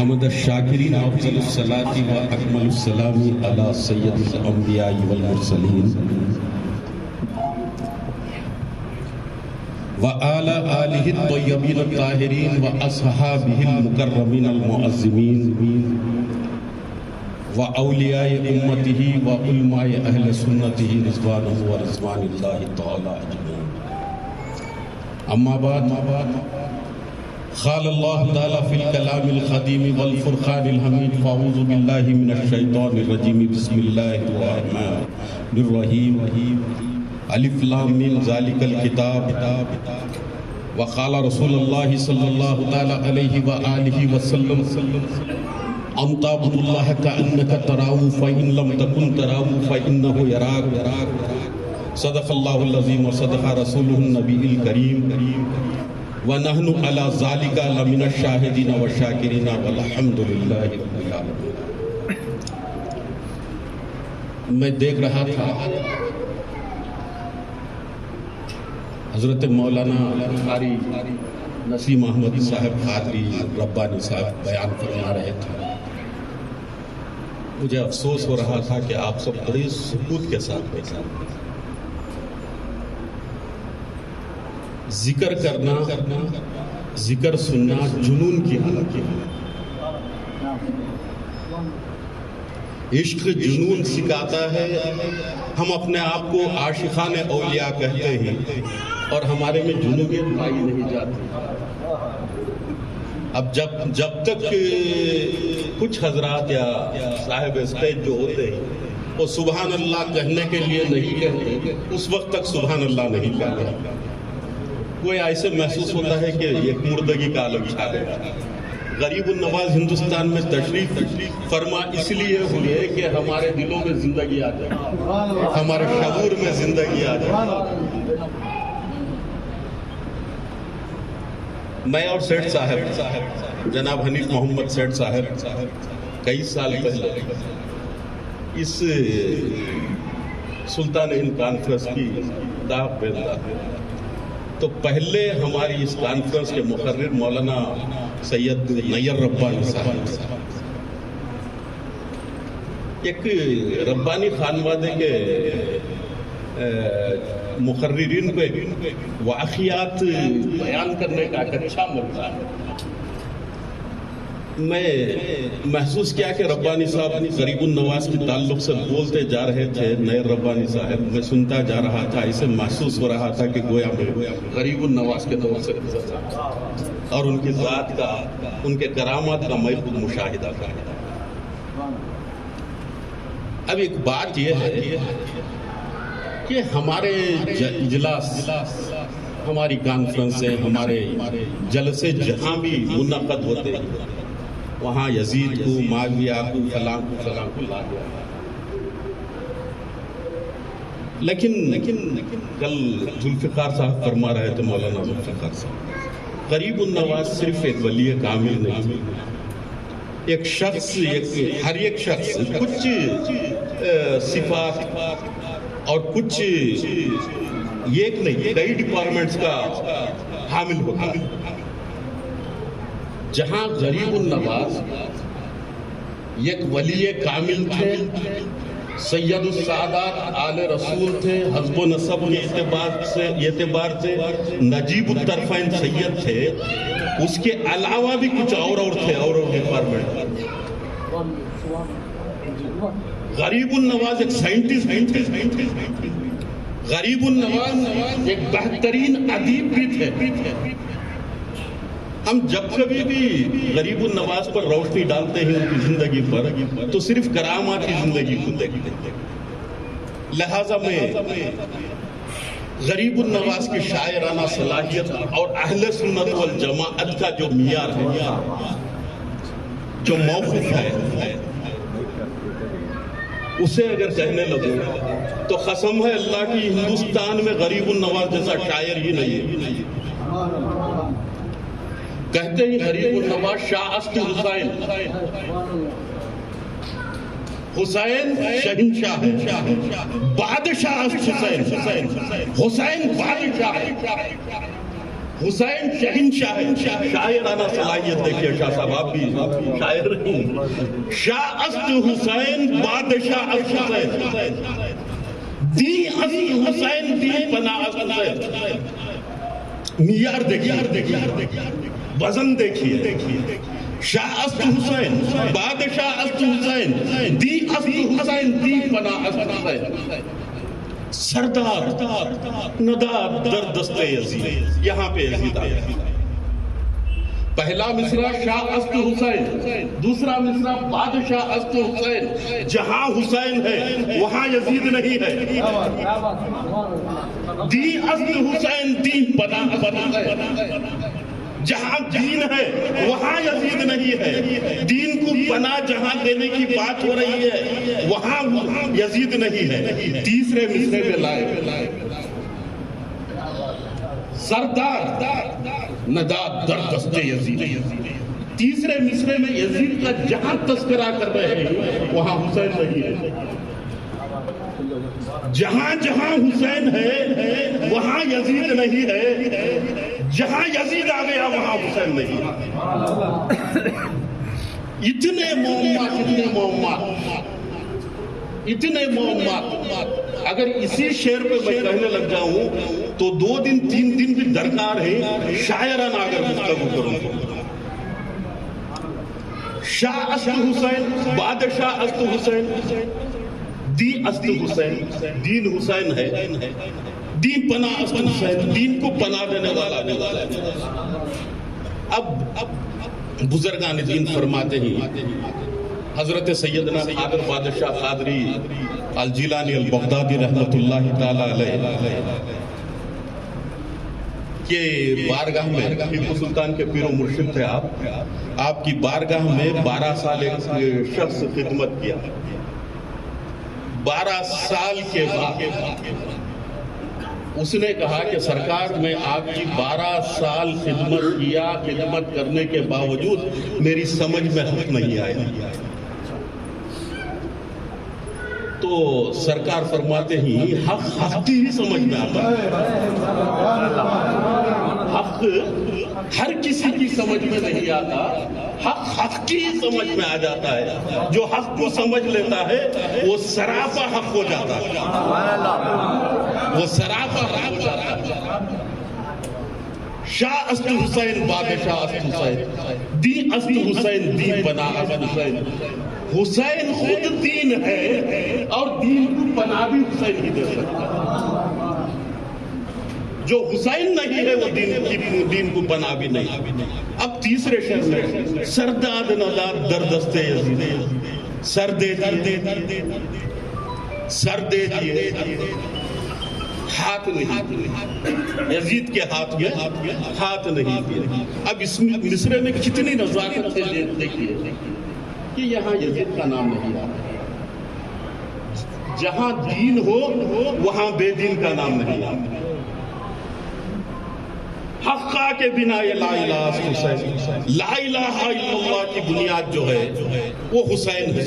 حمد الشاکرین افضل الصلاۃ و اکمل السلام علی سید الانبیاء والمرسلین وعلی آلہ الطیبین الطاہرین واصحابہ المکرمین المعظمین واولیاء امتہ وعلماء اہل سنتہ رضوانہ ورضوان اللہ تعالی اجمعین. اما بعد قال اللہ تعالی فی الکلام القدیم والفرقان الحمید فاعوذ باللہ من الشیطان الرجیم بسم اللہ الرحمن الرحیم الف لام میم ذالک الکتاب وقال رسول اللہ صلی اللہ تعالی علیہ وآلہ وسلم ان تعبد اللہ کأنک تراہ فإن لم تکن تراہ فإنہ یراک. صدق اللہ العظیم وصدق رسولہ النبی الکریم وَنَحْنُ عَلَى ذَلِكَ لَمِنَ الشَّاهِدِينَ وَالشَّاكِرِينَ وَالْحَمْدُ لِلَّهِ رَبِّ الْعَالَمِينَ. میں دیکھ رہا تھا حضرت مولانا قاری نسیم احمد صاحب قادری ربانی صاحب بیان فرما رہے تھے. مجھے افسوس ہو رہا تھا کہ آپ سب بڑی سکوت کے ساتھ ذکر کرنا، ذکر سننا جنون کی حالت ہے. عشق جنون سکھاتا ہے. ہم اپنے آپ کو عاشقان اولیاء کہتے ہیں اور ہمارے میں جنونیت پائی نہیں جاتی. اب جب تک کچھ حضرات یا صاحب اسٹیج جو ہوتے ہیں وہ سبحان اللہ کہنے کے لیے نہیں کہتے، اس وقت تک سبحان اللہ نہیں کہتے. کوئی ایسے محسوس ہوتا ہے کہ ایک مردگی کا عالم چھا گیا. غریب النواز ہندوستان میں تشریف فرما اس لیے ہوئے کہ ہمارے دلوں میں زندگی آ جائے، ہمارے شعور میں زندگی آ جائے. میں اور سیٹھ صاحب جناب حنیف محمد سیٹھ صاحب کئی سال پہلے اس سلطان ہند کانفرنس کی دعوت بیندہ تو پہلے ہماری اس کانفرنس کے مقرر مولانا سید نیر ربانی صاحب ایک ربانی خانوادے کے مقررین کو واقعات بیان کرنے کا ایک اچھا موقع ہے. میں محسوس کیا کہ ربانی صاحب غریب النواز کے تعلق سے بولتے جا رہے تھے. نیر ربانی صاحب میں سنتا جا رہا تھا. اسے محسوس ہو رہا تھا کہ گویا میں غریب النواز کے دور سے گزر رہا اور ان کی ذات کا، ان کے کرامات کا میں خود مشاہدہ کر رہا تھا. اب ایک بات یہ ہے کہ ہمارے اجلاس، ہماری کانفرنسیں، ہمارے جلسے جہاں بھی منعقد ہوتے ہیں وہاں یزید کو، معاویہ کو، فلاں کو لا دیا. لیکن کل ذوالفقار صاحب فرما رہے تھے، مولانا ذوالفقار صاحب، غریب النواز صرف ایک ولی کامل نہیں. ایک شخص، ہر ایک شخص کچھ صفات اور کچھ ایک نہیں کئی ڈپارٹمنٹس کا حامل ہوتا ہے. جہاں غریب النواز ایک ولی کامل تھے، سید السادات آل رسول تھے، حسب و نسب کے اعتبار سے نجیب الطرفین سید تھے، اس کے علاوہ بھی کچھ اور تھے اور ڈپارٹمنٹ. غریب النواز ایک سائنٹسٹ تھے، غریب النواز ایک بہترین ادیب بھی تھے. ہم جب کبھی بھی غریب النواز پر روشنی ڈالتے ہیں ان کی زندگی پر تو صرف کرامات کی زندگی کو دیکھتے ہیں. لہذا میں غریب النواز کی شاعرانہ صلاحیت اور اہل سنت والجماعت کا جو معیار ہے، جو موقف ہے، اسے اگر کہنے لگوں تو قسم ہے اللہ کی ہندوستان میں غریب النواز جیسا شاعر ہی نہیں ہے. کہتے ہیں غریب النواز شاہ است حسین، حسین شہنشاہ ہے، بادشاہ است حسین، حسین بادشاہ ہے. حسین شہنشاہ ہے. شاعرانہ صلاحیت دیکھیے شاہ صاحب، آپ بھی شاعر نہیں. شاہ است حسین بادشاہ است حسین، دی است حسین دی پناہ است حسین. معیار دیکھیے، وزن دیکھیے. شاہ است حسین بادشاہ است حسین، دی است حسین دی پناہ است حسین. سردار نداد در دستے یزید، یہاں پہ یزید آیا. پہلا مصرع شاہ است حسین، دوسرا مصرع بادشاہ است حسین. جہاں حسین ہے وہاں یزید نہیں ہے. دی است حسین دی پناہ است حسین. جہاں دین ہے وہاں یزید نہیں ہے. دین کو پناہ جہاں دینے کی بات ہو رہی ہے وہاں یزید نہیں ہے. تیسرے مصرے میں لائے سردار نداد در دستے یزید. تیسرے مصرے میں یزید کا جہاں تذکرہ کر رہے ہیں وہاں حسین نہیں ہے. جہاں جہاں حسین ہے وہاں یزید نہیں ہے. جہاں یزید آ گیا وہاں حسین نہیں ہے. اتنے معمات اگر اسی شعر پہ میں کہنے لگ جاؤں تو 2 دن 3 دن بھی درکار ہے شاعرانہ اگر گفتگو کروں. شاہ است حسین بادشاہ است حسین، دی است حسین دین حسین ہے. دین پناہ است حسین، دین کو پناہ دینے والا ہے. اب بزرگان دین فرماتے ہیں حضرت سیدنا قادر بادشاہ قادری الجیلانی البغدادی رحمت اللہ تعالی علیہ کہ بارگاہ میں ٹیپو سلطان کے پیر و مرشد تھے آپ کی بارگاہ میں 12 سال ایک شخص خدمت کیا. 12 سال کے بعد اس نے کہا کہ سرکار میں آپ کی 12 سال خدمت کیا، خدمت کرنے کے باوجود میری سمجھ میں حق نہیں آیا. تو سرکار فرماتے ہیں حق کی ہی سمجھ میں آتا ہے. حق ہر کسی کی سمجھ میں نہیں آتا، حق کی ہی سمجھ میں آ جاتا ہے. جو حق کو سمجھ لیتا ہے وہ سراپا حق ہو جاتا ہے. وہ سراپا حق ہو جاتا ہے. شاہ است حسین بادشاہ است حسین، دی است حسین دی پناہ است حسین. حسین خود دین ہے اور دین کو پناہ بھی حسین ہی دے سکتا ہے. جو حسین نہیں ہے وہ دین کو پناہ بھی نہیں. اب تیسرے شعر میں سرداد نداد در دستے یزید، سر دے دیے، سر دے دیے، ہاتھ نہیں. یزید کے ہاتھ میں ہاتھ نہیں دیا. اب اس مصرے میں کتنی نزاکت سے دیکھیے کہ یہاں یزید کا نام نہیں آتا. جہاں دین ہو وہاں بے دین کا نام نہیں آتا. حقا کے بنا یہ لا الہ حسین، لا الہ الا اللہ کی بنیاد جو ہے وہ حسین ہے.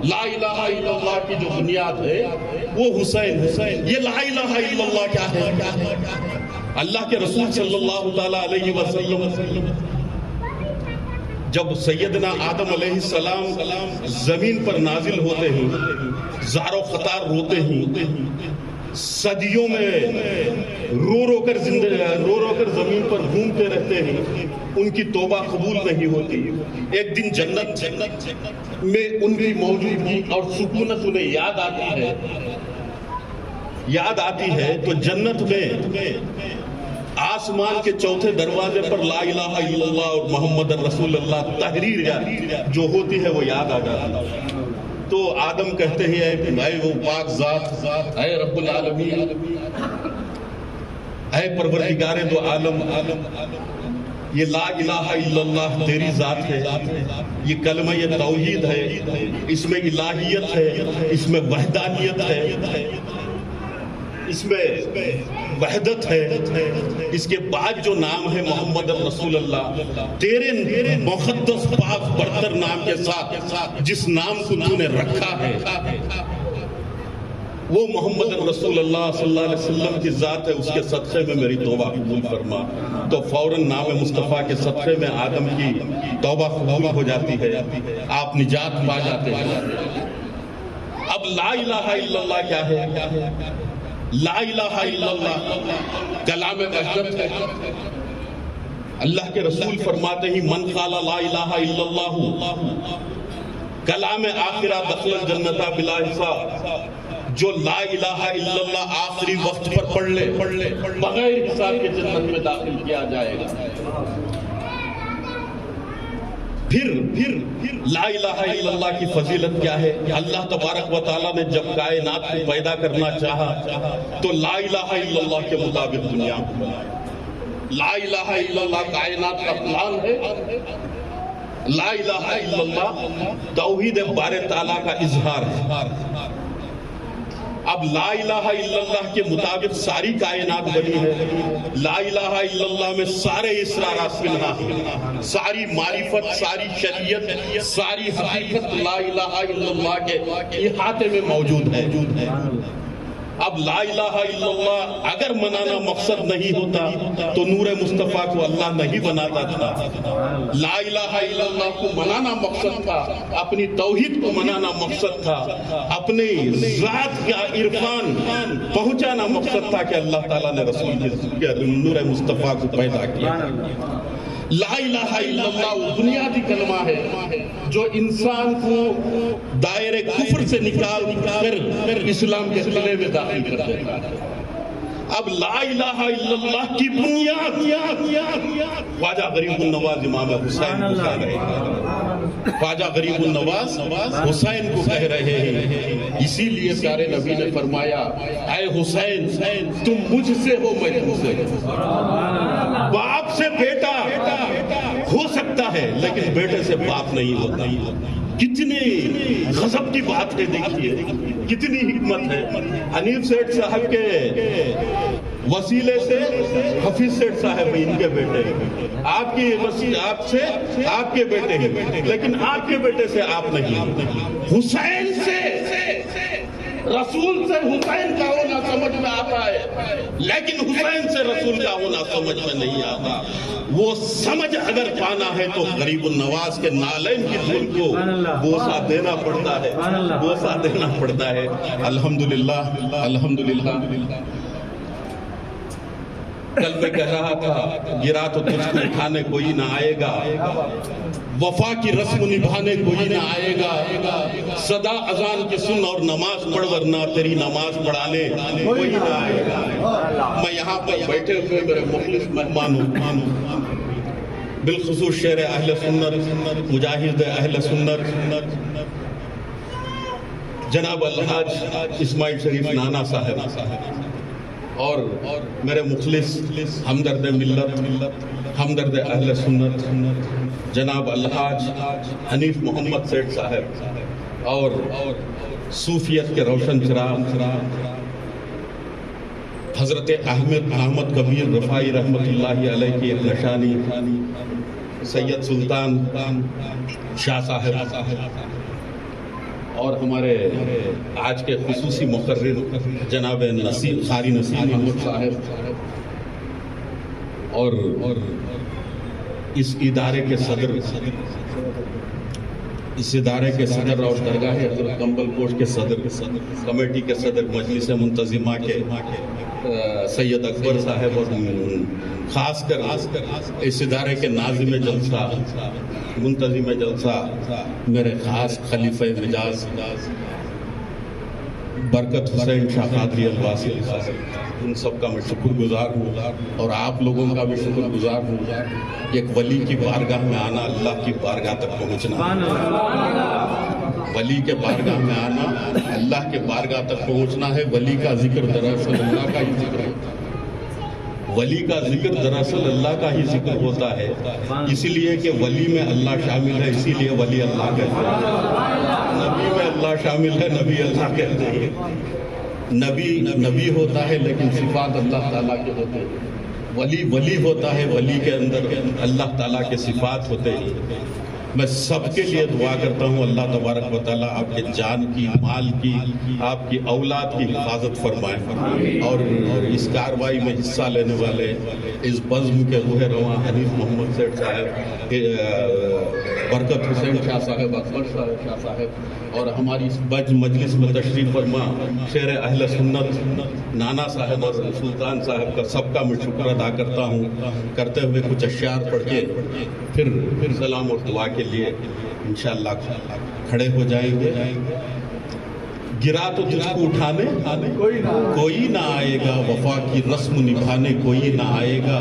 لا الہ الا اللہ کی جو بنیاد ہے وہ حسین. یہ لا الہ الا اللہ کیا ہے؟ اللہ کے رسول صلی اللہ تعالی علیہ وسلم جب سیدنا آدم علیہ السلام زمین پر نازل ہوتے ہیں، زار و خطار روتے ہیں، صدیوں میں رو کر زمین پر گھومتے رہتے ہیں، ان کی توبہ قبول نہیں ہوتی. ایک دن جنت میں ان کی موجودگی اور سکونت انہیں یاد آتی ہے تو جنت میں آسمان کے چوتھے دروازے پر لا الہ الا اللہ اور محمد رسول اللہ تحریر جو ہوتی ہے وہ یاد آ جاتی ہے. تو آدم کہتے ہیں اے وہ پاک ذات، اے رب العالمین، اے پروردگار دو عالم، یہ لا الہ الا اللہ تیری ذات ہے، یہ کلمہ یہ توحید ہے، اس میں الہیت ہے، اس میں وحدانیت ہے، اس میں وحدت ہے. اس کے بعد جو نام ہے محمد رسول اللہ، تیرے مقدس پاک برتر نام کے ساتھ جس نام کو تو نے رکھا ہے وہ محمد رسول اللہ صلی اللہ علیہ وسلم کی ذات ہے، اس کے صدقے میں میری توبہ قبول فرما، تو فوراً نام مصطفیٰ کے صدقے میں آدم کی توبہ قبول ہو جاتی ہے، آپ نجات پا جاتے ہیں۔ اب لا الہ الا اللہ کیا ہے؟ لا الہ الا اللہ کلام وحدت ہے۔ اللہ کے رسول فرماتے ہی من قال لا الہ الا اللہ کلام آخرہ دخل الجنت بلا حساب، جو لا الہ الا اللہ آخری وقت پر پڑھ لے بغیر حساب کے جنت میں داخل کیا جائے گا۔ پھر لا الہ الا اللہ کی فضیلت کیا ہے؟ اللہ تبارک و تعالیٰ نے جب کائنات کو پیدا کرنا چاہا تو لا الہ الا اللہ کے مطابق دنیا کو بنایا۔ لا الہ الا اللہ کائنات کا پلان ہے، لا الہ الا اللہ توحید بارے تعالیٰ کا اظہار ہے۔ اب لا الہ الا اللہ کے مطابق ساری کائنات بنی ہے، لا الہ الا اللہ میں سارے اسرارات پنہاں ہیں، ساری معرفت، ساری شریعت، ساری حقیقت لا الہ الا اللہ کے احاطے میں موجود ہے۔ اب لا الہ الا اللہ اگر منانا مقصد نہیں ہوتا تو نور مصطفیٰ کو اللہ نہیں بناتا تھا۔ لا الہ الا اللہ کو منانا مقصد تھا، اپنی توحید کو منانا مقصد تھا، اپنی ذات کا عرفان پہنچانا مقصد تھا کہ اللہ تعالیٰ نے رسول کے نور مصطفیٰ کو پیدا کیا۔ لا الہ الا اللہ وہ بنیادی کلمہ ہے جو انسان کو دائرے کفر سے نکال کر اسلام کے قلعے میں داخل کر دیتا ہے۔ اب لا الہ الا اللہ کی بنیاد خواجہ غریب النواز امام حسین کو کہہ رہے ہیں، خواجہ غریب النواز حسین کو کہہ رہے ہیں۔ اسی لیے پیارے نبی نے فرمایا اے حسین تم مجھ سے ہو میں تم سے ہوں۔ باپ سے بیٹا ہو سکتا ہے لیکن بیٹے سے باپ نہیں ہوتا۔ کتنی غضب کی بات ہے، دیکھیے کتنی حکمت ہے۔ حنیف سیٹھ صاحب کے وسیلے سے حفیظ سیٹھ صاحب ان کے بیٹے، آپ کی آپ سے آپ کے بیٹے ہیں لیکن آپ کے بیٹے سے آپ نہیں۔ حسین سے رسول سے حسین کا ہونا سمجھ میں آتا ہے لیکن حسین سے رسول کا ہونا سمجھ میں نہیں آتا۔ وہ سمجھ اگر پانا ہے تو غریب النواز کے نالین کی دھول کو بوسہ دینا پڑتا ہے، بوسہ دینا پڑتا ہے۔ الحمدللہ الحمدللہ۔ کل میں کہہ رہا تھا گرا تو تجھ کو اٹھانے کوئی نہ آئے گا، وفا کی رسم نبھانے کوئی نہ آئے گا، صدا اذان کی سن اور نماز پڑھ ورنہ تیری نماز پڑھانے کوئی نہ آئے گا۔ میں یہاں پر بیٹھے ہوئے میرے مخلص مہمان ہوں، بالخصوص شیر اہل سنت، مجاہد اہل سنت جناب الحاج اسماعیل شریف نانا صاحب اور میرے مخلص ہمدرد ملت، ہمدرد اہل سنت جناب الحاج حنیف محمد سیٹھ صاحب اور صوفیت کے روشن چراغ حضرت احمد کبیر رفاعی رحمت اللہ علیہ کی ایک نشانی سید سلطان شاہ صاحب اور ہمارے آج کے خصوصی مقرر جناب قاری نسیم احمد صاحب اور اس ادارے کے صدر اور درگاہ حضرت کمبل پوش کے صدر، کمیٹی کے صدر، مجلس منتظمہ کے سید اکبر صاحب اور خاص کر اس ادارے کے ناظم جلسہ، منتظم جلسہ میرے خاص خلیفہ مجاز برکت حسین شاہ قادری الواسطی صاحب، ان سب کا میں شکر گزار ہوں اور آپ لوگوں کا بھی شکر گزار ہوں۔ ایک ولی کی بارگاہ میں آنا اللہ کی بارگاہ تک پہنچنا، ولی کے بارگاہ میں آنا اللہ کے بارگاہ تک پہنچنا ہے۔ ولی کا ذکر دراصل اللہ کا ہی ذکر ہے، ولی کا ذکر دراصل اللہ کا ہی ذکر ہوتا ہے، اسی لیے کہ ولی میں اللہ شامل ہے، اسی لیے ولی اللہ کہتے ہیں۔ نبی میں اللہ شامل ہے، نبی اللہ کہتے ہیں۔ نبی ہوتا ہے لیکن صفات اللہ تعالیٰ کے ہوتے ہیں، ولی ہوتا ہے، ولی کے اندر اللہ تعالیٰ کے صفات ہوتے ہیں۔ میں سب کے لیے دعا کرتا ہوں اللہ تبارک و تعالیٰ آپ کے جان کی، مال کی، آپ کی اولاد کی حفاظت فرمائے، اور اس کارروائی میں حصہ لینے والے اس بزم کے روح رواں حنیف محمد سیٹھ صاحب، برکت حسین شاہ صاحب، اکبر شاہ صاحب، اور ہماری اس مجلس میں تشریف فرما شیر اہل سنت نانا صاحب اور سلطان صاحب کا سب کا میں شکر ادا کرتا ہوں۔ کرتے ہوئے کچھ اشعار پڑھ کے پھر سلام اور دعا کے لیے انشاءاللہ کھڑے ہو جائیں گے۔ گرا تو تجھ کو اٹھانے کوئی نہ آئے گا، وفا کی رسم نبھانے کوئی نہ آئے گا،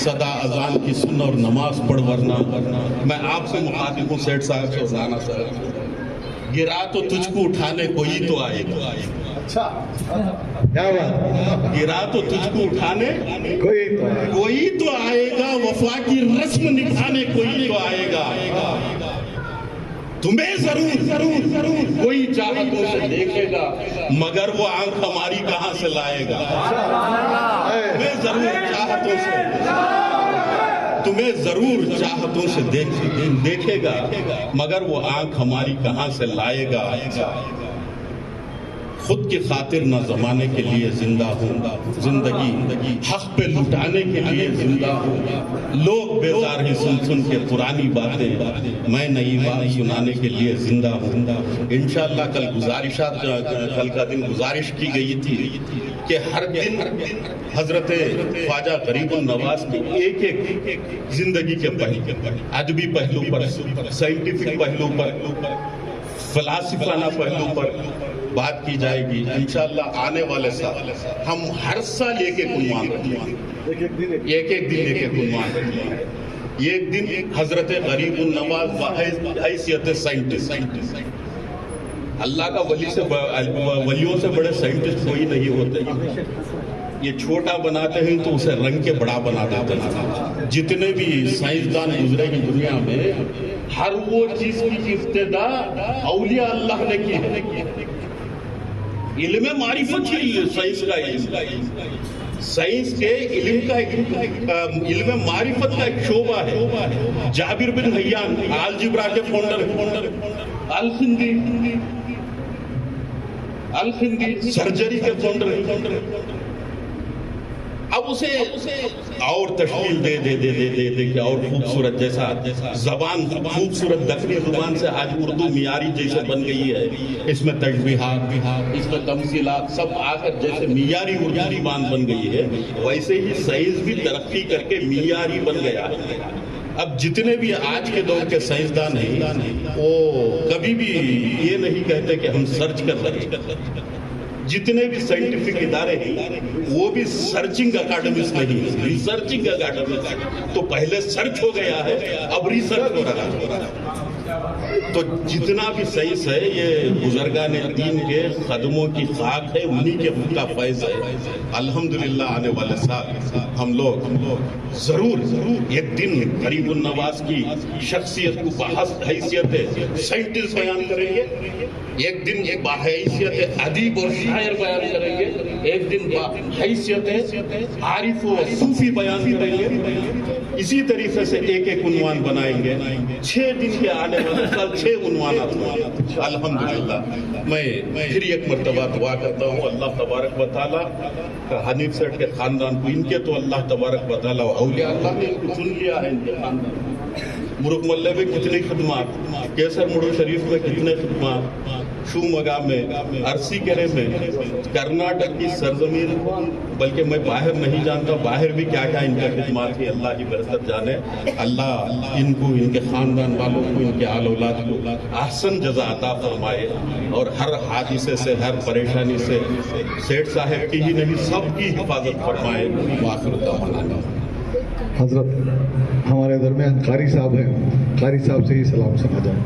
صدا اذان کی سن اور نماز پڑھ ورنہ۔ میں آپ سے مخاطب ہوں سیٹھ صاحب سے، رانا صاحب، گرا تو تجھ کو اٹھانے کوئی تو آئے گا، گرا تو تجھ کو اٹھانے کوئی تو آئے گا، وفا کی رسم نبھانے کوئی تو آئے گا، تمہیں ضرور کوئی چاہتوں سے دیکھے گا، مگر وہ آنکھ ہماری کہاں سے لائے گا۔ تمہیں ضرور چاہتوں سے دیکھے گا، مگر وہ آنکھ ہماری کہاں سے لائے گا۔ خود کی خاطر نہ زمانے کے لیے زندہ ہوں، زندگی حق پہ لٹانے کے لیے زندہ ہوں، لوگ بیزار ہیں سن کے پرانی باتیں، میں نئی بات سنانے کے لیے زندہ ہوں۔ انشاءاللہ کل کا دن گزارش کی گئی تھی کہ ہر دن حضرت خواجہ غریب النواز کی ایک زندگی کے پہلو، ادبی پہلو پر، سائنٹیفک پہلو پر، فلسفانہ پہلو پر بات کی جائے گی۔ انشاءاللہ آنے والے سال ہم ہر سال ایک عنوان رکھیں گے، ایک عنوان۔ ایک دن حضرت غریب النواز حیثیت سائنٹسٹ، اللہ کا ولیوں سے بڑے سائنٹسٹ کوئی نہیں ہوتے، یہ چھوٹا بناتے ہیں تو اسے رنگ کے بڑا بنا دیتے ہیں۔ جتنے بھی سائنسدان گزرے ہیں دنیا میں، ہر وہ چیز کی ابتدا اولیاء اللہ نے کی ہے۔ علم معرفت ہی سائنس کا علم، سائنس کے علم معرفت کا ایک شعبہ ہے۔ جابر بن حیان الجبرا کے فاؤنڈر، الخندی سرجری کے فاؤنڈر، اب اسے اور تشکیل دے کہ اور خوبصورت، جیسا زبان خوبصورت دکنی زبان سے آج اردو معیاری جیسے بن گئی ہے، اس میں تشبیہات، اس میں تمثیلات سب آ کر جیسے معیاری اردو زبان بن گئی ہے، ویسے ہی سائنس بھی ترقی کر کے معیاری بن گیا ہے۔ اب جتنے بھی آج کے دور کے سائنسدان ہیں وہ کبھی بھی یہ نہیں کہتے کہ ہم سرچ کر رہے ہیں۔ جتنے بھی سائنٹیفک ادارے ہیں وہ بھی سرچنگ اکیڈمکس نہیں ہیں، ریسرچنگ اکیڈمکس۔ تو پہلے سرچ ہو گیا ہے، اب ریسرچ ہو رہا ہے۔ تو جتنا بھی سائنس ہے یہ بزرگان دین کے قدموں کی خاک ہے، انہی کے کا فیض ہے۔ الحمدللہ آنے والے سال ہم لوگ ضرور ایک دن غریب النواز کی شخصیت کو بحیثیت سائنٹسٹ بیان کریں گے، ایک دن بحیثیت ادیب اور شاعر بیان کریں گے، ایک دن بحیثیت عارف و صوفی بیان کریں گے۔ اسی طریقے سے ایک عنوان بنائیں گے۔ 6 دن کے آنے والے سال 6 عنوانات ہوں۔ الحمدللہ میں پھر ایک مرتبہ دعا کرتا ہوں اللہ تبارک و تعالیٰ حنیف سیٹھ کے خاندان کو، ان کے تو اللہ تبارک و تعالیٰ اولیاء اللہ نے ان کو چن لیا ہے، ان کے خاندان مرغ ملے میں کتنی خدمات، کیسر مڑو شریف میں کتنے خدمات، شومگا میں، ارسی کرے میں، کرناٹک کی سرزمین، بلکہ میں باہر نہیں جانتا باہر بھی کیا کیا ان کا خدمات ہے، اللہ ہی بہتر جانے۔ اللہ ان کو، ان کے خاندان والوں کو، ان کے آل اولاد کو احسن جزا عطا فرمائے، اور ہر حادثے سے، ہر پریشانی سے سیٹھ صاحب کی ہی نہیں سب کی حفاظت فرمائے۔ وآخر دعوانا حضرت ہمارے درمیان قاری صاحب ہیں، قاری صاحب سے ہی سلام سنا جائے۔